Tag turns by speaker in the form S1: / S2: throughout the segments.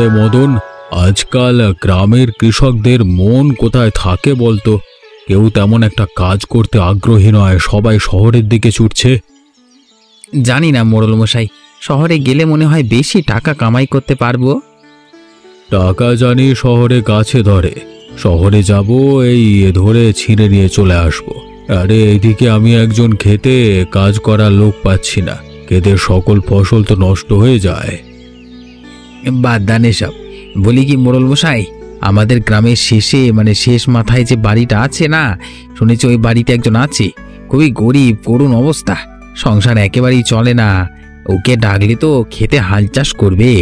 S1: রে মদন, আজকাল গ্রামের কৃষকদের মন কোথায় থাকে বলতো? কেউ তেমন একটা কাজ করতে আগ্রহী নয়, সবাই শহরের দিকে ছুটছে।
S2: জানি না মোড়ল মশাই, শহরে গেলে মনে হয় বেশি টাকা কামাই করতে পারবো।
S1: টাকা জানি শহরে গাছে ধরে, শহরে যাব এই ধরে ছিঁড়ে নিয়ে চলে আসব। আরে এইদিকে আমি একজন খেতে কাজ করার লোক পাচ্ছি না, ক্ষেতের সকল ফসল তো নষ্ট হয়ে যায়।
S2: বাদ দান এসব। বলি কি মোড়ল মশাই, আমাদের গ্রামের শেষে মানে শেষ মাথায় যে বাড়িটা আছে না, শুনেছি ওই বাড়িতে একজন আছে, খুবই গরিব, করুণ অবস্থা, সংসার একেবারেই চলে না। ওকে ডাকলে তো খেতে হাল চাষ করবে।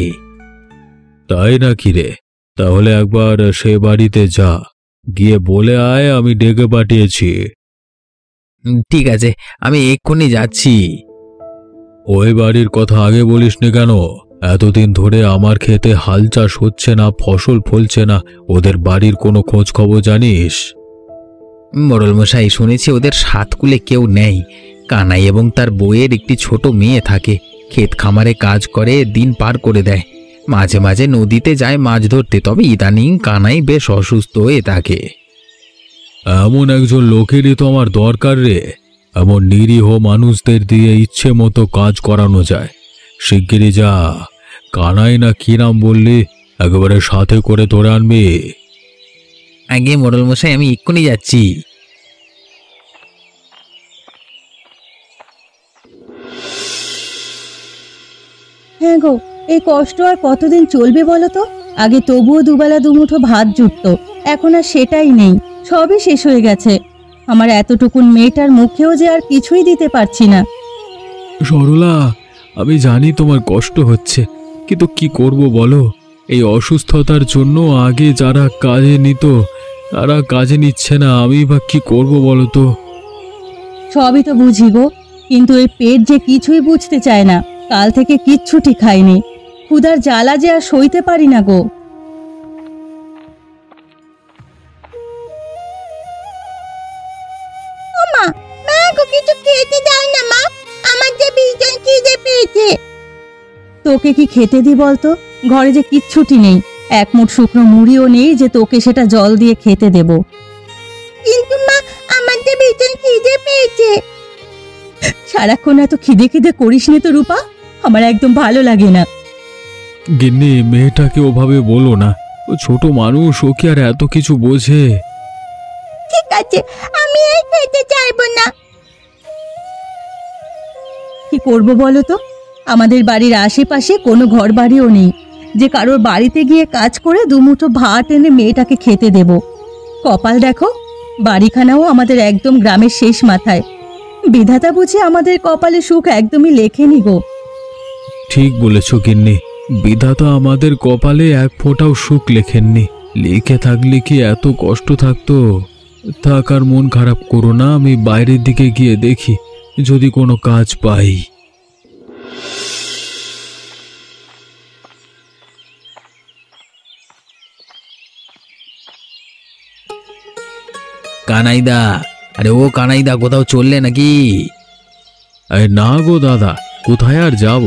S1: তাই নাকি রে? তাহলে একবার সে বাড়িতে যা, গিয়ে বলে আয় আমি ডেকে পাঠিয়েছি।
S2: ঠিক আছে, আমি এক্ষুনি যাচ্ছি।
S1: ওই বাড়ির কথা আগে বলিসনি কেন? এতদিন ধরে আমার খেতে হাল চাষ হচ্ছে না, ফসল ফলছে না, ওদের বাড়ির কোনো খোঁজ খবর জানিস?
S2: মোড়ল মশাই, শুনেছি ওদের সাতকুলে কেউ নেই। কানাই এবং তার বউয়ের একটি ছোট মেয়ে থাকে, ক্ষেত খামারে কাজ করে দিন পার করে দেয়। মাঝে মাঝে নদীতে যায় মাছ ধরতে, তবে ইদানিং কানাই বেশ অসুস্থ হয়ে থাকে।
S1: এমন একজন লোকেরই তো আমার দরকার রে। এমন নিরীহ মানুষদের দিয়ে ইচ্ছে মতো কাজ করানো যায়। শিগগিরই যা, কানাই না কি নাম বললি, একেবারে সাথে করে ধরে আনবি।
S2: আগে মোড়ল মশাই, আমি এক্ষুনি যাচ্ছি।
S3: হ্যাঁ গো, এই কষ্ট আর কতদিন চলবে বলো তো? আগে তবুও দুবেলা দুমুঠো ভাত জুটতো, এখন আর সেটাই নেই, সবই শেষ হয়ে গেছে। আমার এতটুকুন মেয়েটার মুখেও যে আর কিছুই দিতে পারছি না।
S1: সরলা, আমি জানি তোমার কষ্ট হচ্ছে, কিন্তু কি করব বলো? এই অসুস্থতার জন্য আগে যারা কাজে নিত তারা কাজে নিচ্ছে না, আমি বা কি করব বলো তো?
S3: সবই তো বুঝি গো, কিন্তু এই পেট যে কিছুই বুঝতে চায় না। কাল থেকে কিচ্ছুটি খাইনি, ক্ষুধার জ্বালা যে আর সইতে পারি না গো। মা, কিছু খেতে দাও না মা, আমার যে ভীষণ খিদে পেয়েছে। তোকে কি খেতে দি বলতো? ঘরে যে কিচ্ছুটি নেই, এক মুঠ শুকনো মুড়িও নেই যে তোকে সেটা জল দিয়ে খেতে দেব। কিন্তু মা, আমার যে ভীষণ খিদে পেয়েছে। সারাক্ষণ এত খিদে খিদে করিস নি তো রূপা, আমার একদম ভালো লাগে না।
S1: গিন্নি, মেয়েটাকে ওভাবে বলো না, ও ছোট মানুষ, ও কি আর এত কিছু বোঝে?
S3: ঠিক আছে, আমি আর খেতে চাইবো না। কি করব বলো তো? আমাদের বাড়ির আশেপাশে কোনো ঘর বাড়িও নেই যে কারোর বাড়িতে গিয়ে কাজ করে দুমুঠো ভাত এনে মেয়েটাকে খেতে দেব। কপাল দেখো, বাড়িখানাও আমাদের একদম গ্রামের শেষ মাথায়। বিধাতা বুঝি আমাদের কপালে সুখ একদমই লেখেনি গো।
S1: ঠিক বলেছ গিন্নি, বিধাতা আমাদের কপালে এক ফোঁটাও সুখ লেখেননি। লিখে থাকলে কি এত কষ্ট থাকতো? থাক, আর মন খারাপ করো না, আমি বাইরের দিকে গিয়ে দেখি যদি কোনো কাজ পাই।
S2: কানাইদা, আরে ও কানাইদা, কোথাও চললে নাকি?
S1: না গো দাদা, কোথায় আর যাব?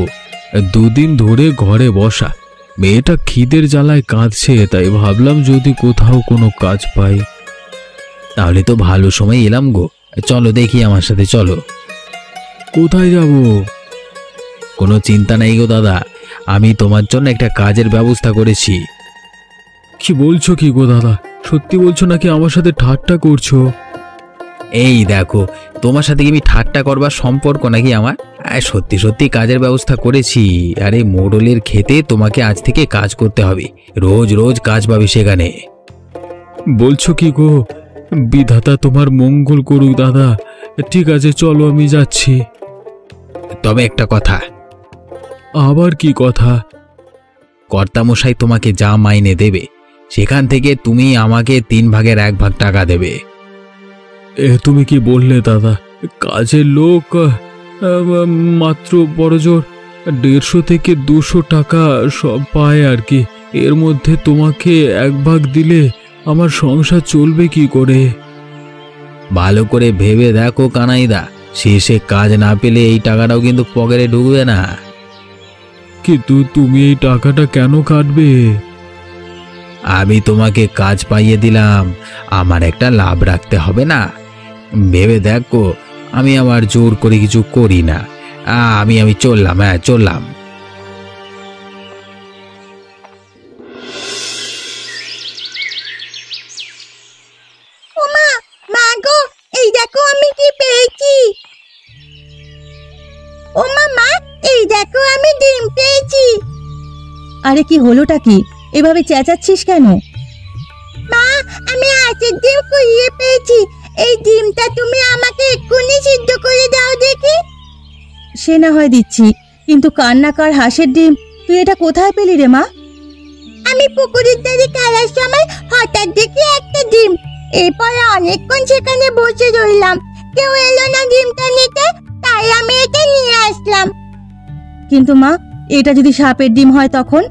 S1: দুদিন ধরে ঘরে বসা, মেয়েটা খিদের জ্বালায় কাঁদছে, তাই ভাবলাম যদি কোথাও কোনো কাজ পাই।
S2: তাহলে তো ভালো সময় এলাম গো, চলো দেখি, আমার সাথে চলো।
S1: কোথায় যাব?
S2: কোনো চিন্তা নেই গো দাদা, আমি তোমার জন্য একটা কাজের ব্যবস্থা করেছি।
S1: কি বলছো কি গো দাদা? সত্যি বলছো নাকি আমার সাথে ঠাট্টা করছো?
S2: এই দেখো, তোমার সাথে কি আমি ঠাট্টা করবার সম্পর্ক নাকি আমার? সত্যি সত্যি কাজের ব্যবস্থা করেছি। আরে মোড়লের খেতে তোমাকে আজ থেকে কাজ করতে হবে, রোজ রোজ কাজ পাবে সেখানে।
S1: বলছো কি গো? বিধাতা তোমার মঙ্গল করুক দাদা। ঠিক আছে, চলো আমি যাচ্ছি।
S2: তবে একটা কথা।
S1: আবার কি কথা?
S2: কর্তামশাই তোমাকে যা মাইনে দেবে সেখান থেকে তুমি আমাকে 3 ভাগের 1 ভাগ টাকা দেবে।
S1: তুমি কি বললে দাদা? কাজের লোক মাত্র বড়জোর 150 থেকে 200 টাকা সব পায় আর কি। এর মধ্যে তোমাকে 1 ভাগ দিলে আমার সংসার চলবে কি করে?
S2: ভালো করে ভেবে দেখো কানাইদা, শেষে কাজ না পেলে এই টাকাটাও কিন্তু পকেটে ঢুকবে না।
S1: কিন্তু তুমি এই টাকাটা কেন কাটবে?
S2: আমি তোমাকে কাজ পাইয়ে দিলাম, আমার একটা লাভ রাখতে হবে না? ভেবে দেখো, আমি আবার জোর করে কিছু করি না। আমি চললাম, চললাম।
S3: ওমা, মা গো, এই দেখো আমি কি পেয়েছি। ওমা মা, এই দেখো আমি ডিম পেয়েছি। আরে কি হলোটা কি? এভাবে চেঁচাচ্ছিস কেন? মা, আমি হাঁসের ডিম কুড়িয়ে পেয়েছি। এই ডিমটা তুমি আমাকে এক্ষুনি সিদ্ধ করে দাও দেখি। সে না হয় দিচ্ছি, কিন্তু কান্নাকার হাঁসের ডিম তুই এটা কোথায় পেলি রে মা? আমি পুকুরের ধারে খেলার সময় হঠাৎ দেখি একটা ডিম। এরপরে অনেকক্ষণ সেখানে বসে রইলাম, কেউ এলো না ডিমটা নিতে, তাই আমি এটা নিয়ে আসলাম। কিন্তু মা, এটা যদি সাপের ডিম হয় তখন?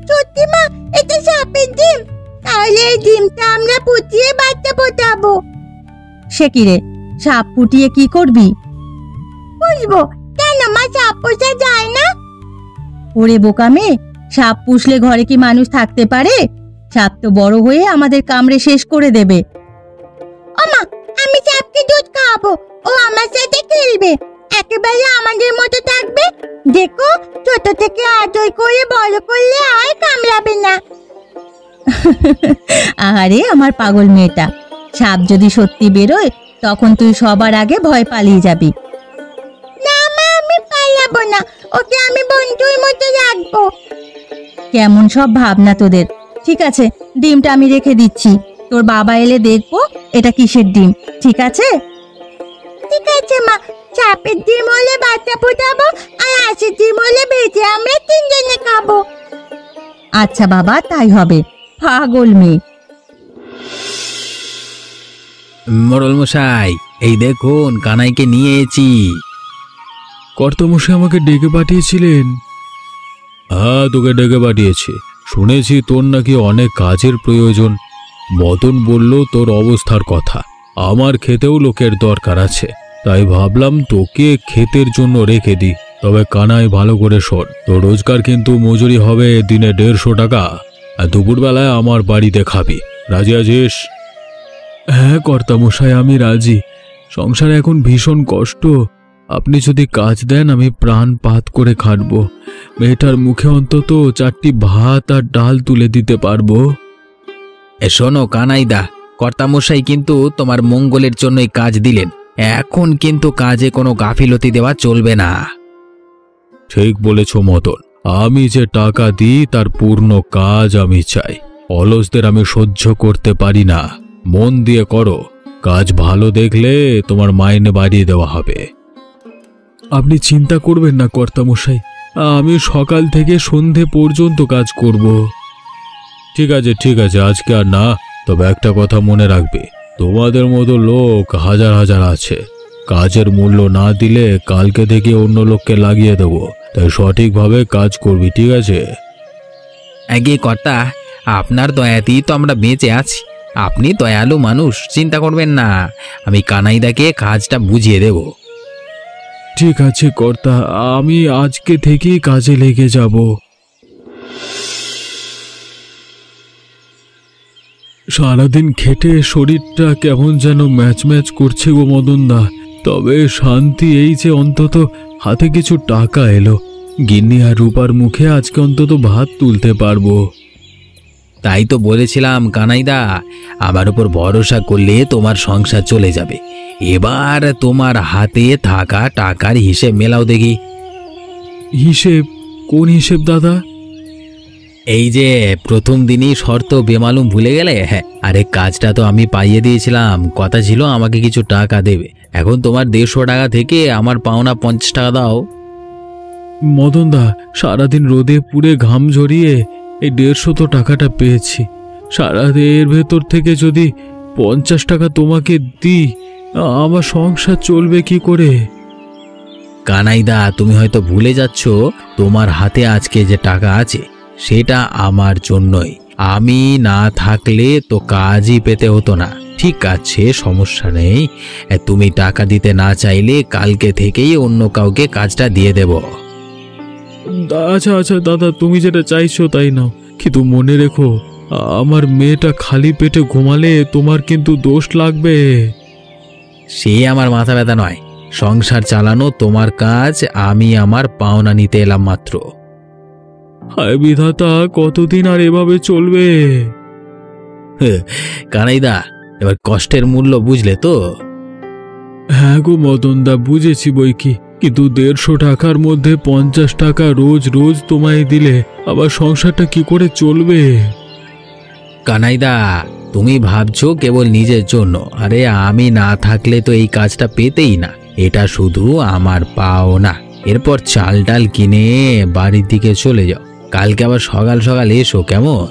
S3: সত্যি মা, এটা সাপের ডিম? তাহলে এই ডিমটা আমরা ফুটিয়ে বাচ্চা ফোটাবো। সে কি রে, সাপ ফুটিয়ে কি করবি? বুঝবো কেন মা, সাপ পোষা যায় না? ওরে বোকা মেয়ে, সাপ পুষলে ঘরে কি মানুষ থাকতে পারে? সাপ তো বড় হয়ে আমাদের কামড়ে শেষ করে দেবে। ওমা, আমি সাপকে দুধ খাওয়াবো, ও আমার সাথে খেলবে, একেবারে আমাদের মতো থাকবে। দেখো, ছোট থেকে আদর করে বড় করলে আর কামড়াবে না। আরে আমার পাগল মেয়েটা, সাপ যদি সত্যি বেরোয় তখন তুই সবার আগে ভয় পালিয়ে যাবি। না মা, আমি পালাবো না, ওকে আমি বন্ধুর মতো রাখবো। কেমন সব ভাবনা তোদের। ঠিক আছে, ডিমটা আমি রেখে দিচ্ছি, তোর বাবা এলে দেখবো এটা কিসের ডিম। ঠিক আছে? ঠিক আছে মা, সাপের ডিম হলে বাচ্চা ফোটাবো, আর হাঁসের ডিম হলে ভেজে আমরা তিনজনে খাবো। আচ্ছা বাবা, তাই হবে। পাগল মেয়ে।
S2: মোড়ল মশাই, এই দেখুন কানাইকে নিয়ে এসেছি।
S1: কর্তামশাই আমাকে ডেকে পাঠিয়েছিলেন? হ্যাঁ, তোকে ডেকে পাঠিয়েছি। শুনেছি তোর নাকি অনেক কাজের প্রয়োজন। মদন বলল তোর অবস্থার কথা। আমার খেতেও লোকের দরকার আছে, তাই ভাবলাম তোকে ক্ষেতের জন্য রেখে দিই। তবে কানাই, ভালো করে শোন, তোর রোজগার কিন্তু মজুরি হবে দিনে 150 টাকা, আর দুপুরবেলায় আমার বাড়িতে খাবি। রাজি আছিস? হ্যাঁ কর্তামশাই, আমি রাজি। সংসারে এখন ভীষণ কষ্ট। আপনি যদি কাজ দেন আমি প্রাণপাত করে খাটবো। মেয়েটার মুখে অন্তত 4টি ভাত আর ডাল তুলে দিতে পারবো।
S2: শোনো কানাইদা, কর্তামশাই কিন্তু তোমার মঙ্গলের জন্যই কাজ দিলেন, এখন কিন্তু কাজে কোনো গাফিলতি দেওয়া চলবে না।
S1: ঠিক বলেছ মদন, আমি যে টাকা দিই তার পূর্ণ কাজ আমি চাই। অলসদের আমি সহ্য করতে পারি না। মন দিয়ে করো, কাজ ভালো দেখলে তোমার মাইনে বাড়িয়ে দেওয়া হবে। আপনি চিন্তা করবেন না কর্তামশাই, আমি সকাল থেকে সন্ধে পর্যন্ত কাজ করব। ঠিক আছে ঠিক আছে, আজকে আর না। তবে একটা কথা মনে রাখবে, তোমাদের মতো লোক হাজার হাজার আছে। কাজের মূল্য না দিলে কালকে থেকে অন্য লোককে লাগিয়ে দেবো। তাই সঠিকভাবে কাজ করবি, ঠিক আছে?
S2: আগে কর্তা, আপনার দয়াতেই তো আমরা বেঁচে আছি। আপনি দয়ালু মানুষ, চিন্তা করবেন না, আমি কানাইদাকে কাজটা বুঝিয়ে দেব।
S1: ঠিক আছে কর্তা, আমি আজকে থেকেই কাজে লেগে যাব। সারাদিন খেটে শরীরটা কেমন যেন ম্যাচ ম্যাচ করছে গো মদনদা। তবে শান্তি এই যে অন্তত হাতে কিছু টাকা এলো। গিন্নি আর রূপার মুখে আজকে অন্তত ভাত তুলতে পারবো।
S2: তাই তো বলেছিলাম কানাইদা, আমার উপর ভরসা করলে তোমার সংসার চলে যাবে। এবার তোমার হাতে থাকা টাকার হিসেব মেলাও দেখি।
S1: হিসেব? কোন হিসেব দাদা?
S2: এই যে প্রথম দিনই শর্ত বেমালুম ভুলে গেলে? হ্যাঁ, আরে কাজটা তো আমি পাইয়ে দিয়েছিলাম, কথা ছিল আমাকে কিছু টাকা দেবে। এখন তোমার 150 টাকা থেকে আমার পাওনা 50 টাকা দাও।
S1: মদনদা, সারাদিন রোদে পুড়ে ঘাম ঝরিয়ে এই 150 তো টাকাটা পেয়েছি। এর ভেতর থেকে যদি 50 টাকা তোমাকে দিই, আমার সংসার চলবে কি করে?
S2: কানাইদা, তুমি হয়তো ভুলে যাচ্ছ, তোমার হাতে আজকে যে টাকা আছে সেটা আমার জন্যই। আমি না থাকলে তো কাজই পেতে হতো না। ঠিক আছে, সমস্যা নেই। তুমি টাকা দিতে না চাইলে কালকে থেকেই অন্য কাউকে কাজটা দিয়ে দেব।
S1: আচ্ছা আচ্ছা দাদা, তুমি যেটা চাইছো তাই নাও, কিন্তু মনে রেখো আমার মেয়েটা খালি পেটে ঘুমালে তোমার কিন্তু দোষ লাগবে।
S2: সে আমার মাথা ব্যথা নয়, সংসার চালানো তোমার কাজ, আমি আমার পাওনা নিতে এলাম মাত্র।
S1: হায় বিধাতা, কতদিন আর এভাবে চলবে?
S2: কানাইদা, এবার কষ্টের মূল্য বুঝলে তো?
S1: হ্যাঁ গো মদনদা, বুঝেছি বই কি, কিন্তু 150 টাকার মধ্যে 50 টাকা রোজ রোজ তোমায় দিলে আবার সংসারটা কি করে চলবে?
S2: কানাইদা, তুমি ভাবছো কেবল নিজের জন্য, আরে আমি না থাকলে তো এই কাজটা পেতেই না। এটা শুধু আমার পাওনা। এরপর চাল ডাল কিনে বাড়ির দিকে চলে যাও, কালকে আবার সকাল সকাল এসো, কেমন?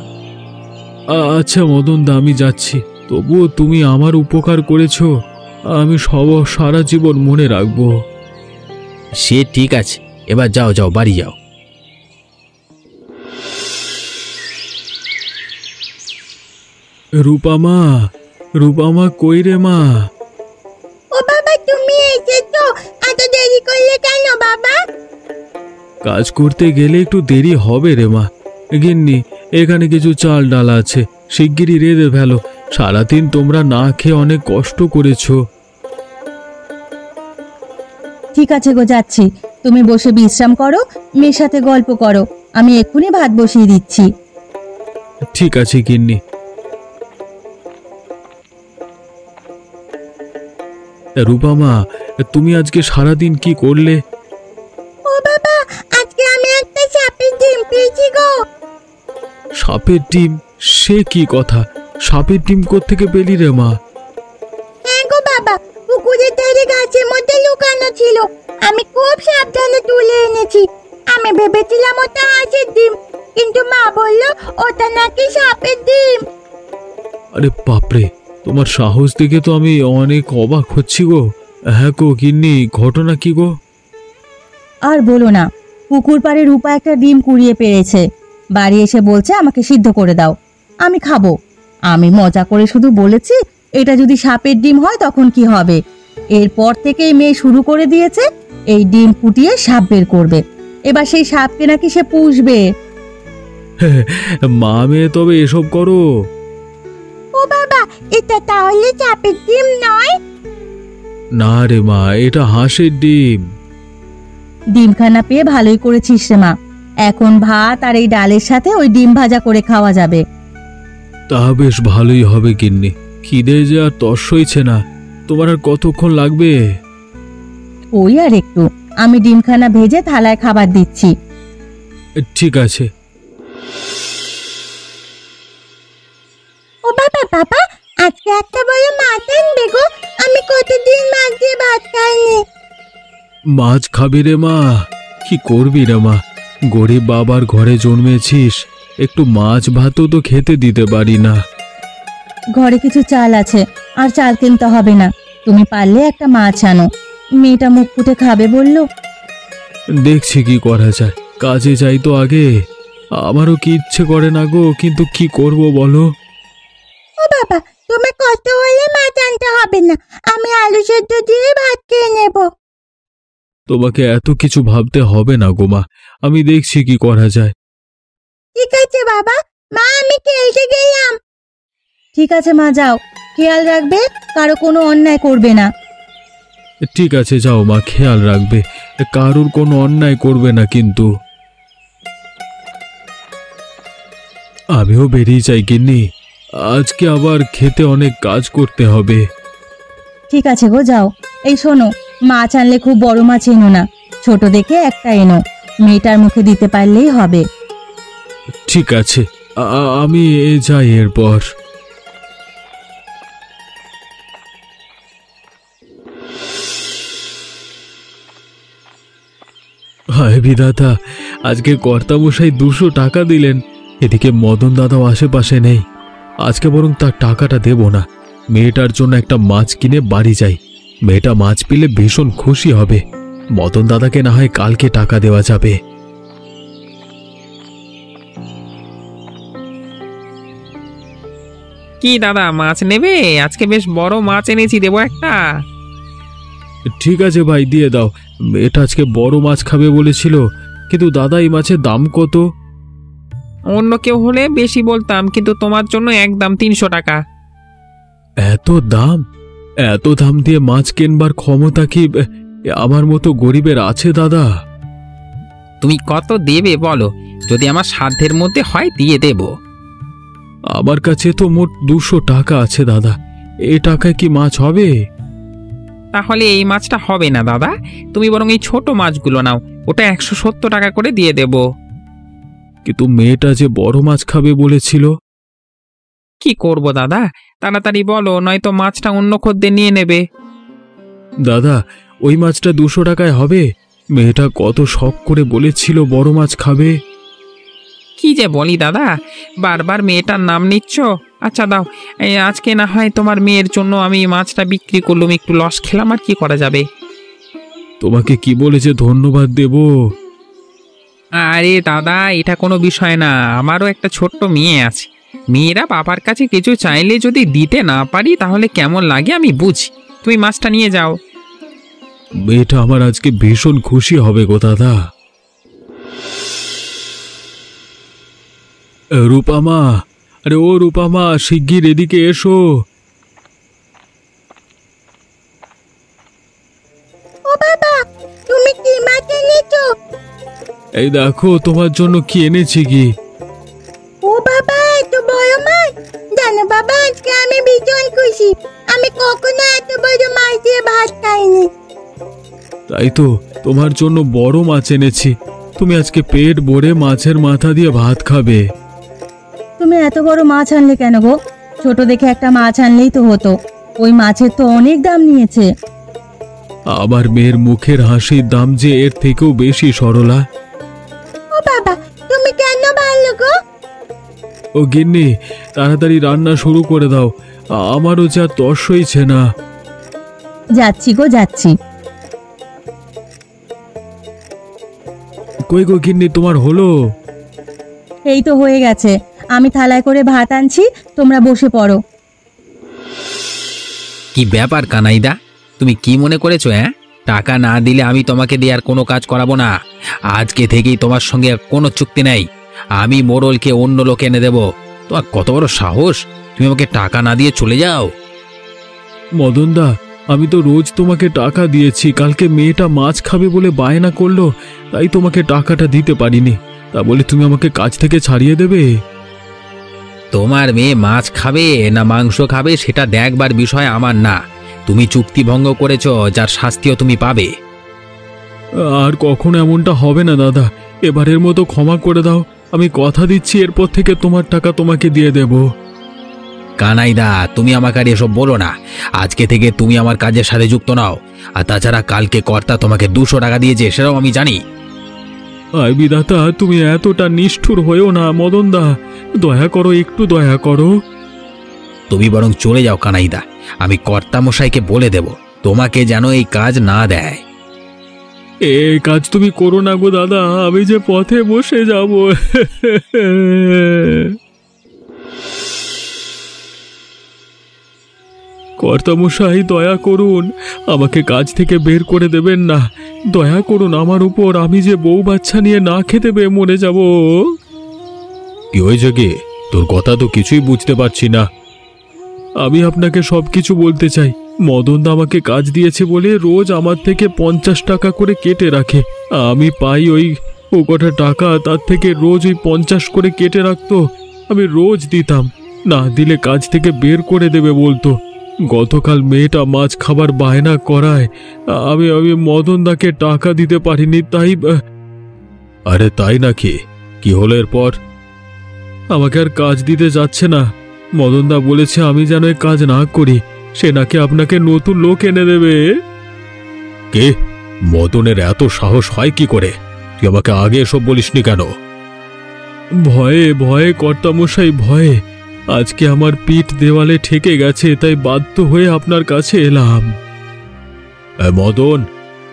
S1: আচ্ছা মদনদা, আমি যাচ্ছি, তবুও তুমি আমার উপকার করেছো, আমি সারা জীবন মনে রাখবো।
S2: সে ঠিক আছে, এবার যাও যাও, বাড়ি যাও।
S1: রূপামা, রূপামা কই রে মা?
S3: ও বাবা, তুমি এসেছো? এত দেরি করলে কেন বাবা?
S1: কাজ করতে গেলে একটু দেরি হবে রে মা। গিন্নি, এখানে কিছু চাল ডাল আছে, শিগগিরই রেঁধে ফেলো। সারাদিন তোমরা না খেয়ে অনেক কষ্ট করেছো।
S3: ঠিক আছে গো, যাচ্ছি। তুমি বসে বিশ্রাম করো, মেয়ের সাথে গল্প করো, আমি এক্ষুনি ভাত বসিয়ে দিচ্ছি।
S1: ঠিক আছে গিন্নি। রূপামা, তুমি আজকে সারাদিন কি করলে?
S3: ও বাবা, আজকে আমি একটা সাপের ডিম পেয়েছি গো।
S1: সাপের ডিম? সে কি কথা, সাপের ডিম কোত্থেকে পেলি রে মা?
S3: হ্যাঁ গো বাবা, পুকুরের ধারে গাছের মধ্যে লুকানো ছিল, আমি খুব সাবধানে তুলে এনেছি। আমি ভেবেছিলাম ওটা হাঁসের ডিম, কিন্তু মা বললো ওটা নাকি সাপের ডিম।
S1: আরে বাপরে, তোমার সাহস দেখে তো আমি অনেক অবাক হচ্ছি গো। হ্যাঁ গো গিন্নি, ঘটনা কি গো?
S3: আর বলো না, পুকুর পাড়ে রূপা একটা ডিম কুড়িয়ে পেয়েছে, বাড়ি এসে বলছে আমাকে সিদ্ধ করে দাও, আমি খাবো। আমি মজা করে শুধু বলেছি এটা যদি সাপের ডিম হয় তখন কি হবে। এরপর থেকেই মেয়ে শুরু করে দিয়েছে এই ডিম ফুটিয়ে সাপ বের করবে, এবার সেই সাপকে নাকি সে পুষবে।
S1: মা মেয়ে তবে এসব করো?
S3: ও বাবা, এটা তাহলে সাপের ডিম নয়?
S1: না রে মা, এটা হাঁসের ডিম।
S3: ডিমখানা পেয়ে ভালোই করেছিস রে মা, এখন ভাত আর এই ডালের সাথে ওই ডিম ভাজা করে খাওয়া যাবে।
S1: তা বেশ ভালোই হবে গিন্নি, খিদে যে আর তর সইছে না। তোমার আর কতক্ষণ লাগবে?
S3: ওই আর একটু, আমি ডিমখানা ভেজে থালায় খাবার দিচ্ছি।
S1: ঠিক আছে।
S3: ও বাবা বাবা, আজকে একটা বড় মাছ আনবে গো, আমি কতদিন মাছ দিয়ে ভাত খাইনি।
S1: মাছ খাবি রে মা? কি করবি রে মা, গরিব বাবার ঘরে জন্মেছিস, একটু মাছ ভাতও তো খেতে দিতে পারি না।
S3: ঘরে কিছু চাল আছে, আর চাল কিনতে হবে না, তুমি পারলে একটা মাছ আনো, মেয়েটা মুখ ফুটে খাবে বললো।
S1: দেখছি কি করা যায়, কাজে যাই তো আগে। আমারও কি ইচ্ছে করে না গো, কিন্তু কি করব বলো?
S3: ও বাবা, তোমার কষ্ট হলে মাছ আনতে হবে না, আমি আলু সেদ্ধ দিয়ে ভাত খেয়ে নেব।
S1: তোমাকে এত কিছু ভাবতে হবে না গো মা, আমি দেখছি কি করা যায়।
S3: ঠিক আছে বাবা, মা আমি খেলতে গেলাম। ঠিক আছে মা, যাও, খেয়াল রাখবে কারো কোনো অন্যায় করবে না।
S1: ঠিক আছে যাও মা, খেয়াল রাখবে, কারোর কোনো অন্যায় করবে না কিন্তু। আমিও বেরিয়ে যাই গিন্নি, আজকে আবার খেতে অনেক কাজ করতে হবে।
S3: ঠিক আছে গো, যাও। এই শোনো, মাছ আনলে খুব বড় মাছ এনো না, ছোট দেখে একটা এনো, মেয়েটার মুখে দিতে পারলেই হবে।
S1: ঠিক আছে, আমি যাই এরপর। হায় বিধাতা, আজকে কর্তামশাই 200 টাকা দিলেন, এদিকে মদন দাদাও আশেপাশে নেই। আজকে বরং তার টাকাটা দেব না, মেয়েটার জন্য একটা মাছ কিনে বাড়ি যাই। মেয়েটা মাছ পেলে ভীষণ খুশি হবে। মদন দাদাকে না হয় কালকে টাকা দেওয়া যাবে।
S4: কি দাদা, মাছ নেবে? আজকে বেশ বড় মাছ এনেছি, দেবো একটা?
S1: ঠিক আছে ভাই, দিয়ে দাও। মেয়েটা আজকে বড় মাছ খাবে বলেছিল, কিন্তু দাদা এই মাছের দাম কত?
S4: অন্য কেউ হলে বেশি বলতাম, কিন্তু তোমার জন্য একদম 300 টাকা।
S1: এত দাম? এত দাম দিয়ে মাছ কেনবার ক্ষমতা কি আমার মতো গরিবের আছে দাদা?
S2: তুমি কত দেবে বলো, যদি আমার সাধ্যের মধ্যে হয় দিয়ে দেব।
S1: আমার কাছে তো মোট 200 টাকা আছে দাদা, এ টাকায় কি মাছ হবে?
S4: তাহলে এই মাছটা হবে না দাদা, তুমি বরং এই ছোট মাছগুলো নাও, ওটা 170 টাকা করে দিয়ে দেব।
S1: কিন্তু মেয়েটা যে বড় মাছ খাবে বলেছিল।
S4: কি করব দাদা, তাড়াতাড়ি বলো, নয়তো মাছটা অন্য খদ্দের নিয়ে নেবে।
S1: দাদা ওই মাছটা 200 টাকায় হবে? মেয়েটা কত শখ করে বলেছিল বড় মাছ খাবে।
S4: কি যে বলি দাদা, বারবার মেয়েটার নাম নিচ্ছ। আচ্ছা দাও, এই আজকে না হয় তোমার মেয়ের জন্য আমি মাছটা বিক্রি করলাম, একটু লস খেলাম, আর কি করা যাবে।
S1: তোমাকে কি বলে যে ধন্যবাদ দেব?
S4: আরে দাদা, এটা কোনো বিষয় না, আমারও একটা ছোট্ট মেয়ে আছে। মেয়েরা বাবার কাছে কিছু চাইলে যদি দিতে না পারি তাহলে কেমন লাগে আমি বুঝি। তুমি মাছটা নিয়ে যাও।
S1: মেয়েটা আমার আজকে ভীষণ খুশি হবে গো দাদা। রূপামা, আরে ও রূপামা, শিগগির এদিকে এসো।
S3: ও বাবা, তুমি কি মাছ এনেছো?
S1: এই দেখো তোমার জন্য কি এনেছি কি।
S3: ও বাবা, এত বড় মাছ! জানো বাবা, আজকে আমি ভীষণ খুশি। আমি কখনো এত বড় মাছ দিয়ে ভাত খাইনি।
S1: তাই তো, তোমার জন্য বড় মাছ এনেছি। তুমি আজকে পেট ভরে মাছের মাথা দিয়ে ভাত খাবে।
S3: তুমি এত বড় মাছ আনলে কেন গো? ছোট দেখে একটা মাছ আনলেই তো হতো। ওই মাছের তো অনেক দাম নিয়েছে।
S1: আমার মেয়ের মুখের হাসির দাম যে এর থেকেও বেশি সরলা।
S3: ও বাবা, তুমি কেন ভালো গো?
S1: ও গিন্নি, তাড়াতাড়ি রান্না শুরু করে দাও, আমারও যা তর সইছে না।
S3: যাচ্ছি গো, যাচ্ছি।
S1: কই গো গিন্নি, তোমার হলো?
S3: এই তো হয়ে গেছে, আমি থালায় করে ভাত আনছি, তোমরা বসে পড়ো।
S2: কি ব্যাপার কানাইদা, তুমি কি মনে করেছো? টাকা না দিলে আমি তোমাকে দিয়ে আর কোনো কাজ করাবো না। আজকে থেকেই তোমার সঙ্গে কোনো চুক্তি নেই। আমি মোড়লকে অন্য লোক এনে দেব। তোমার কত বড় সাহস, তুমি আমাকে টাকা না দিয়ে চলে যাও?
S1: মদনদা, আমি তো রোজ তোমাকে টাকা দিয়েছি। কালকে মেয়েটা মাছ খাবে বলে বায়না করলো, তাই তোমাকে টাকাটা দিতে পারিনি। তা বলে তুমি আমাকে কাজ থেকে ছাড়িয়ে দেবে?
S2: তোমার মেয়ে মাছ খাবে না মাংস খাবে সেটা দেখবার বিষয় আমার না। তুমি চুক্তি ভঙ্গ করেছো, যার শাস্তিও তুমি পাবে।
S1: আর কখনো এমনটা হবে না দাদা, এবারের মতো ক্ষমা করে দাও। আমি কথা দিচ্ছি এরপর থেকে তোমার টাকা তোমাকে দিয়ে দেব।
S2: কানাইদা, তুমি আমাকে আর এসব বলো না। আজকে থেকে তুমি আমার কাজের সাথে যুক্ত নাও। আর তাছাড়া কালকে কর্তা তোমাকে 200 টাকা দিয়েছে, সেটাও আমি জানি।
S1: আয় বিধাতা, তুমি এতটা নিষ্ঠুর হয়েও না মদনদা, দয়া করো, একটু দয়া করো।
S2: তুমি বরং চলে যাও কানাইদা, আমি কর্তা মশাইকে বলে দেব তোমাকে যেন এই কাজ না দেয়।
S1: এই কাজ তুমি করো না গো দাদা, আমি যে পথে বসে যাব। কর্তামশাই দয়া করুন, আমাকে কাজ থেকে বের করে দেবেন না। দয়া করুন আমার উপর, আমি যে বউ বাচ্চা নিয়ে না খেতে পেয়ে মরে যাব। কি হয়েছে কি? তোর কথা তো কিছুই বুঝতে পারছি না। আমি আপনাকে সবকিছু বলতে চাই। মদনদা আমাকে কাজ দিয়েছে বলে রোজ আমার থেকে 50 টাকা করে কেটে রাখে। আমি পাই ও কটা টাকা, তার থেকে রোজ ওই 50 করে কেটে রাখতো। আমি রোজ দিতাম, না দিলে কাজ থেকে বের করে দেবে বলতো। গতকাল মেয়েটা মাছ খাবার বায়না করায় আমি মদনদাকে টাকা দিতে পারিনি, তাই। আরে তাই নাকি? কি হলো এরপর? আমাকে আর কাজ দিতে যাচ্ছে না। মদনদা বলেছে আমি যেন এই কাজ না করি, সে নাকি আপনাকে নতুন লোক এনে দেবে। কে? মদনের এত সাহস হয় কি করে? তুই আমাকে আগে এসব বলিসনি কেন? ভয়ে ভয়ে কর্তামশাই, ভয়ে। আজকে আমার পিঠ দেওয়ালে ঠেকে গেছে, তাই বাধ্য হয়ে আপনার কাছে এলাম। মদন,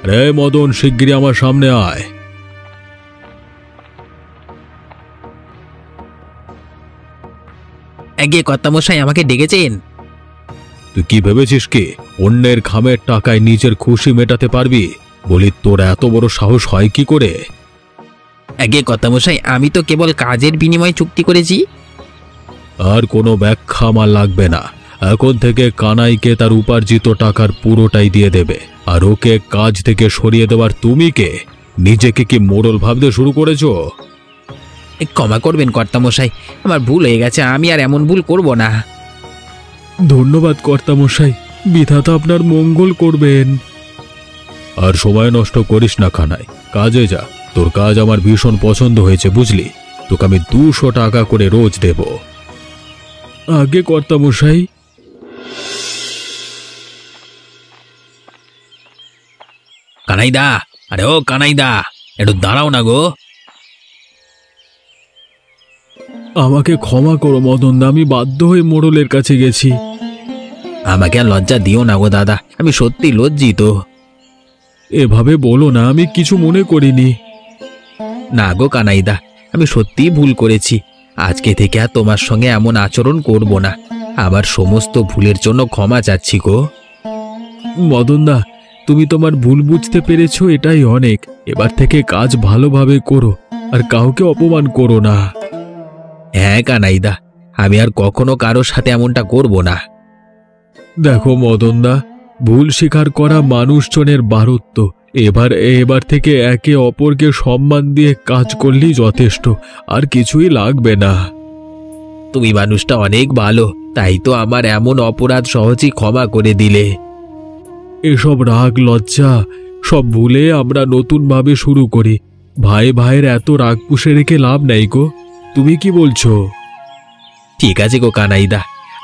S1: রে মদন, শিগগিরই আমার সামনে আয়।
S2: আগে কর্তা মশাই আমাকে ডেকেছেন?
S1: তুই কি ভেবেছিস কি অন্যের ঘামের টাকায় নিজের খুশি মেটাতে পারবি? বলি তোর এত বড় সাহস হয় কি করে?
S2: আগে কর্তামশাই, আমি তো কেবল কাজের বিনিময়ে চুক্তি করেছি।
S1: আর কোনো ব্যাখ্যা আমার লাগবে না। এখন থেকে কানাইকে তার উপার্জিত টাকার পুরোটাই দিয়ে দেবে। আর ওকে কাজ থেকে সরিয়ে দেওয়ার তুমি কে? নিজেকে কি মোড়ল ভাবতে শুরু করেছো?
S2: ক্ষমা করবেন কর্তামশাই, আমার ভুল হয়ে গেছে, আমি আর এমন ভুল করব না।
S1: ধন্যবাদ কর্তামশাই, বিধাতা আপনার মঙ্গল করবেন। আর সময় নষ্ট করিস না কানাই, কাজে যা। তোর কাজ আমার ভীষণ পছন্দ হয়েছে, বুঝলি? তোকে আমি 200 টাকা করে রোজ দেব। আগে কর্তামশাই।
S2: কানাইদা, আরে ও কানাইদা, একটু দাঁড়াও না গো।
S1: আমাকে ক্ষমা করো মদন দা, আমি বাধ্য হয়ে মোড়লের কাছে গেছি।
S2: আমাকে আর লজ্জা দিও না গো দাদা, আমি সত্যি লজ্জিত।
S1: এভাবে বলো না, আমি কিছু মনে করিনি।
S2: না গো কানাইদা, আমি সত্যিই ভুল করেছি। আজকে থেকে আর তোমার সঙ্গে এমন আচরণ করব না। আমার সমস্ত ভুলের জন্য ক্ষমা চাচ্ছি গো।
S1: মদন দা, তুমি তোমার ভুল বুঝতে পেরেছো, এটাই অনেক। এবার থেকে কাজ ভালোভাবে করো, আর কাউকে অপমান করো না।
S2: হ্যাঁ কানাইদা, আমি আর কখনো কারোর সাথে এমনটা করব না।
S1: দেখো মদন দা, ভুল স্বীকার করা মানুষজনের বারত্ব। এবার থেকে একে অপরকে সম্মান দিয়ে কাজ করলেই যথেষ্ট, আর কিছুই লাগবে না।
S2: তুমি মানুষটা অনেক ভালো, তাই তো আমার এমন অপরাধ সহজেই ক্ষমা করে দিলে।
S1: এসব রাগ লজ্জা সব ভুলে আমরা নতুনভাবে শুরু করি। ভাই ভাইয়ের এত রাগ পুষে রেখে লাভ নেই গো। তুমি কি বলছো?
S2: ঠিক আছে গো কানাইদা,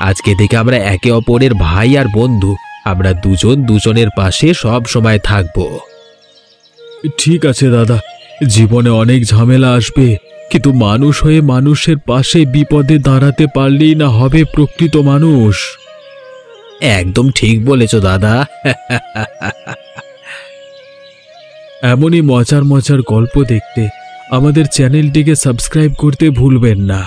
S2: আজকে থেকে আমরা একে অপরের ভাই আর বন্ধু। আমরা দুজন দুজনের পাশে সব সময় থাকবো।
S1: ঠিক আছে দাদা, জীবনে অনেক ঝামেলা আসবে, কিন্তু মানুষ হয়ে মানুষের পাশে বিপদে দাঁড়াতে পারলেই না হবে প্রকৃত মানুষ।
S2: একদম ঠিক বলেছো দাদা।
S1: এমনই মজার মজার গল্প দেখতে আমাদের চ্যানেলটিকে সাবস্ক্রাইব করতে ভুলবেন না।